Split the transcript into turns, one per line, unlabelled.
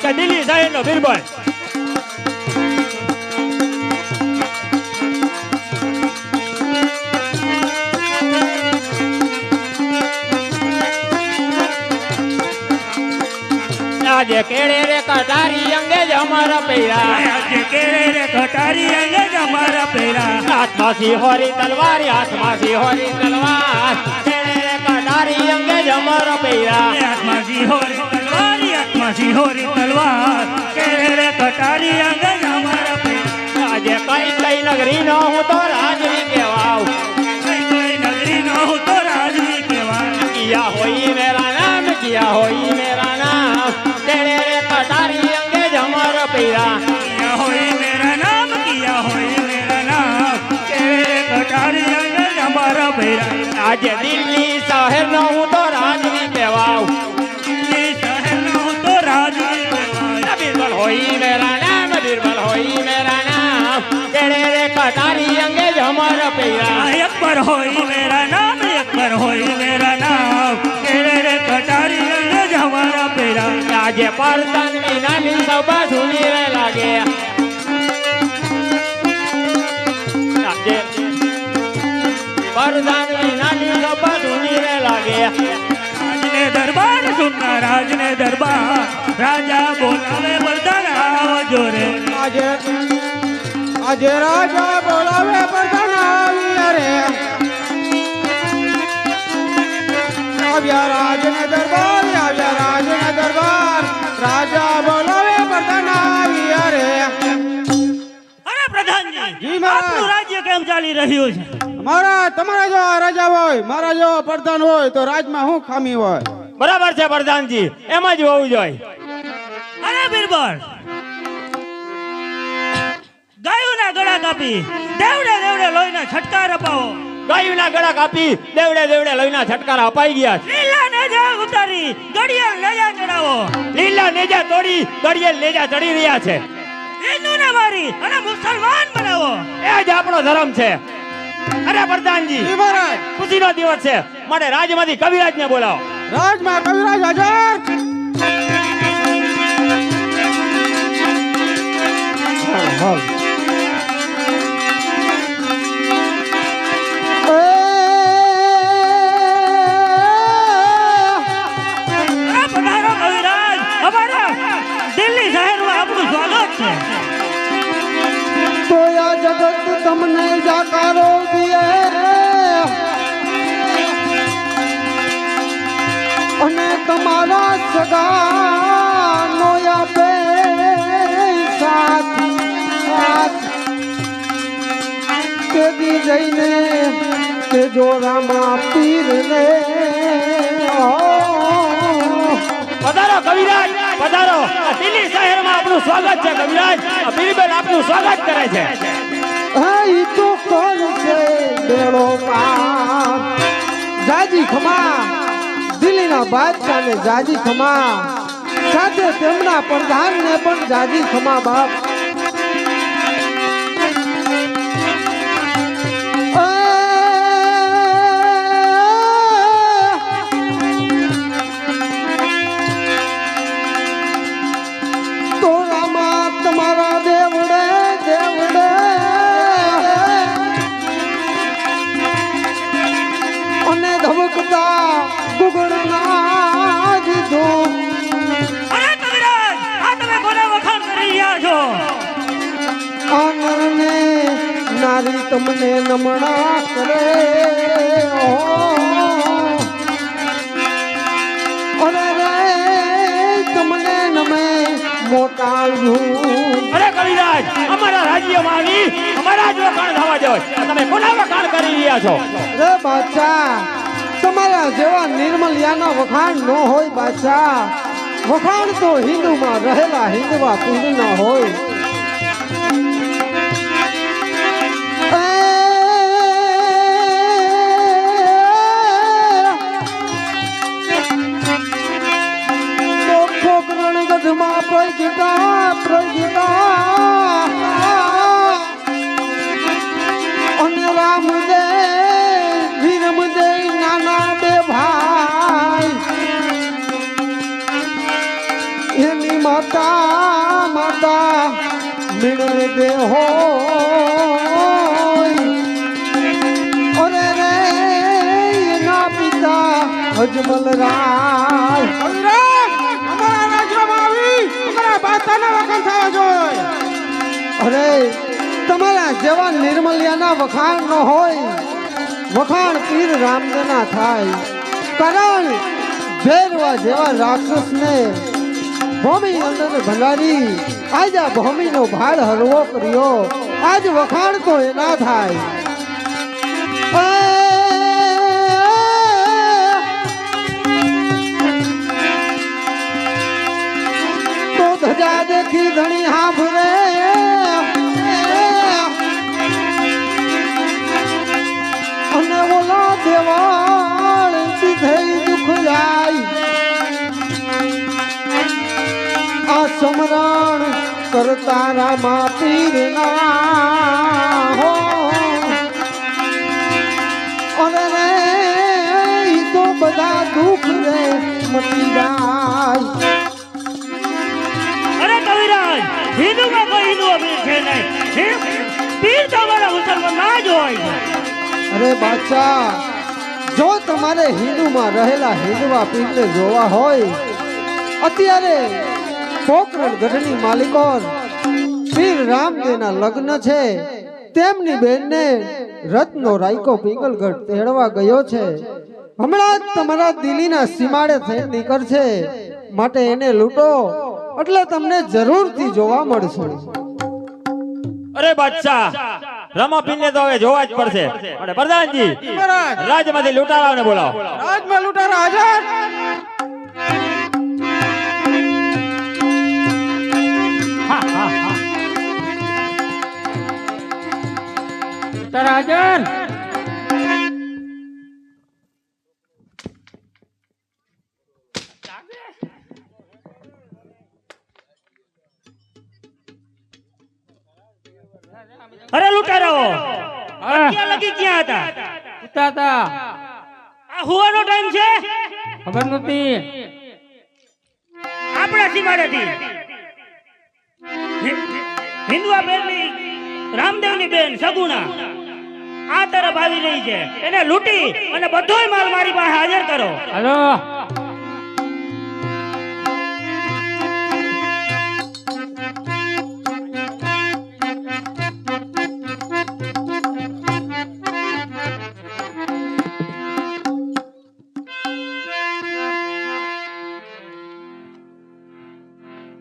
કે દિલ્હી શહેરનો બીરબલ આજે કેળે રે કટારી અંગેજ અમારા પૈરા
આજે કેળે રે કટારી અંગેજ અમારા પૈરા
હાથમાં સિંહોરી તલવાર હાથમાં સિંહોરી તલવાર કેળે રે કટારી અંગેજ અમારા પૈરા
હાથમાં સિંહોરી તલવાર હાથમાં સિંહોરી તલવાર કેળે રે કટારી અંગેજ અમારા પૈરા
આજે કઈ કઈ નગરી નો હું તો રાજવી કહેવાવ
કઈ નગરી નો હું તો રાજવી કહેવાવ
કિયા હોઈ મેરા નામ કિયા હોઈ મેરા નામ કેળે રે કટારી અંગેજ અમારા પૈરા
કિયા હોઈ મેરા નામ કિયા હોઈ મેરા નામ કેળે રે કટારી અંગેજ અમારા પૈરા
આજે દિલ્હી શહેર નો હું તો રાજવી કહેવાવ
દિલ્હી શહેર નો હું તો રાજવી કહેવાવ
બીરબલ હોઈ મેરા નામ બીરબલ હોઈ મેરા નામ કેળે રે કટારી અંગેજ અમારા પૈરા
અકબર હોઈ મેરા નામ અકબર હોઈ મેરા નામ કેળે રે કટારી અંગેજ અમારા પૈરા
આજે પરતન વિનાની સભા સુની રે લાગે આજે પરતન વિનાની સભા સુની રે લાગે
રાજને દરબાર સુનના રાજને દરબાર રાજા બોલાવે બળદાન આવજો રે
આજે આજે રાજા બોલાવે પ્રધાન આવી રે આવ્યા રાજને દરબાર આવ્યા રાજને દરબાર રાજા બોલાવે પ્રધાન આવી રે
અરે પ્રધાનજી
જી મહારાજ.
આપણું રાજ્ય કેમ ચાલી રહ્યું છે
મારા તમારા જો રાજા હોય મારા જો પ્રધાન હોય તો રાજમાં શું ખામી હોય
બરાબર છે પ્રધાનજી એમ જ હોવું જોઈએ
અરે બીરબલ ગાયોના ગળા કાપી દેવડે દેવડે લોહીના છટકાર અપાવો
ગાયુના ગળા કાપી દેવડે દેવડે લોહીના છટકારા અપાઈ ગયા છે.
લીલા નેજા ઉતારી ઘડિયાળ નેજા ચડાવો
લીલા નેજા તોડી ઘડિયાળ નેજા ચડી રહ્યા છે
હિન્દુને મારી અને મુસલમાન બનાવો
એ જ આપણો ધર્મ છે અરે પ્રધાનજી
જી મહારાજ
ખુશીનો દિવસ છે માટે રાજમાંથી કવિરાજને બોલાવો
રાજમાં કવિરાજ હાજર
અરે પધારો કવિરાજ અમારા દિલ્હી શહેરમાં આપનું સ્વાગત છે
તો આ જગત તમને જાકારો દિએ અને તમારા સગા નો આપે સાથ સાથ તેદી જઈને તે જોરામાં પીરને
પધારો કવિરાજ પધારો આ દિલ્હી શહેરમાં આપનું સ્વાગત છે કવિરાજ આ બીરબલ આપનું સ્વાગત કરે છે
હઈ તો કોણ છે બેડો પાર જાજી ખમા દિલ્હીના બાદશાહને જાજી ખમા સાથે તેમના પ્રધાનને પણ જાજી ખમા બાપ તોરામાં તમારા દેવડે દેવડે અને ધબકતા ગુગળના દીધું
અરે કવિરાજ આ તમે કોના વખાણ કરી રહ્યા છો
આ નરને નારી તમને નમણા કરે અરે રે તમને નમે મોટાળ્યું
અરે કવિરાજ અમારા રાજ્યમાં આવી અમારા જ વખાણ થવા જોઈએ તમે કોના વખાણ કરી રહ્યા છો
રે બાદશાહ તમારા જેવા નિર્મલિયાના વખાણ ન હોય બાદશાહ વખાણ તો હિન્દુમાં રહેલા હિન્દવા કુંડના હોય તો પોકરણ ગઢમાં પ્રગટા અને રામદેવ વીરમદેવ નાના બે ભાઈ એની માતા માતા મિણર દે હો ઓરે રે ના પિતા અજમલ રાય
અમારા રાજ્યમાં આવી અમારા બાતાના વખાણ થવા જોઈએ.
અરે તમારા જેવા નિર્મલિયાના વખાણ ન હોય, વખાણ પીર રામદેના થાય. કારણ ભેરવા જેવા રાક્ષસને ભૂમિ અંદર ભંડારી આજ આ ભૂમિનો ભાર હરવો કર્યો. આજ વખાણ તો એના થાય. તો ધજા દેખી ધણી હાંભરે અને ઓલા દેવાળ સીધે દુખ જાય. આ સમરણ કરતા રામા પીરના હો અરે રે ઈ તો બધા દુઃખ રે મટી જાય.
અરે કવિરાજ, હિન્દુમાં કોઈ હિન્દુ અમીર છે નહીં. પીર તો અમારા મુસલમાન ના જ હોય.
અરે બાદશાહ, જો તમારે હિન્દુમાં રહેલા હિન્દુવા પીરને જોવા હોય, અત્યારે પોકરણ ગઢની માલિકોર પીર રામદેવના લગ્ન છે. તેમની બેનને રત્નો રાયકો પિંગલગઢ તેડવા ગયો છે. હમણાં જ તમારા દિલ્હીના સીમાડે થઈ નીકળશે. માટે એને લૂંટો એટલે તમને જરૂરથી જોવા મળશે.
અરે બાદશાહ, રમાપીરને તો હવે જોવા જ પડશે. અને પ્રધાનજી, રાજમાંથી લૂંટારાઓને બોલાવો.
રાજમાં લૂંટારા હાજર. લૂંટારા હાજર.
અરે લૂંટારાઓ, અત્યાર લગી ક્યાં હતા?
ઉતા હતા.
આ હુવાનો ટાઈમ છે.
ખબર નહોતી.
આપણા સીમાડેથી હિન્દુઆ બેનની રામદેવની બેન સગુણા આ તરફ આવી રહી છે. એને લૂંટી અને બધોય માલ મારી પાસે હાજર કરો.
હાલો.